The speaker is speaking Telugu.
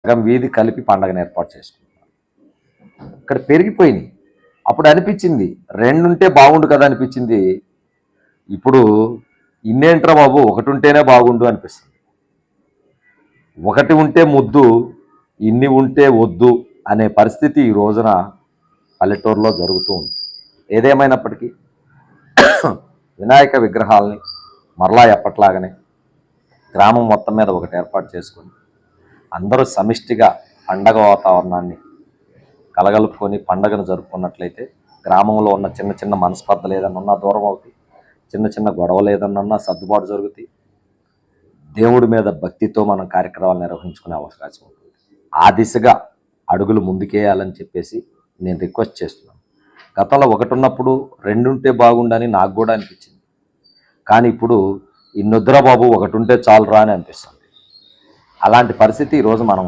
సగం వీధి కలిపి పండగను ఏర్పాటు చేసుకుంటున్నారు. ఇక్కడ పెరిగిపోయినాయి. అప్పుడు అనిపించింది 2 ఉంటే బాగుండు కదా అనిపించింది. ఇప్పుడు ఇన్నేంట్రా బాబు, 1 ఉంటేనే బాగుండు అనిపిస్తుంది. 1 ఉంటే ముద్దు, ఇన్ని ఉంటే వద్దు అనే పరిస్థితి ఈ రోజున పల్లెటూరులో జరుగుతూ ఉంది. ఏదేమైనప్పటికీ వినాయక విగ్రహాలని మరలా ఎప్పట్లాగానే గ్రామం మొత్తం మీద ఒకటి ఏర్పాటు చేసుకొని అందరూ సమిష్టిగా పండగ వాతావరణాన్ని కలగలుపుకొని పండగను జరుపుకున్నట్లయితే గ్రామంలో ఉన్న చిన్న చిన్న మనస్పర్ధలు ఏదన్నా దూరం అవుతాయి, చిన్న చిన్న గొడవలు ఏదన్నా సర్దుబాటు జరుగుతాయి. దేవుడి మీద భక్తితో మనం కార్యక్రమాలు నిర్వహించుకునే అవకాశం ఉంటుంది. ఆ దిశగా అడుగులు ముందుకేయాలని చెప్పేసి నేను రిక్వెస్ట్ చేస్తున్నాను. గతంలో 1 ఉన్నప్పుడు 2 ఉంటే బాగుండని నాకు కూడా అనిపించింది. కానీ ఇప్పుడు ఇన్నొద్దురా బాబు 1 ఉంటే చాలురా అని అనిపిస్తుంది. అలాంటి పరిస్థితి ఈరోజు మనం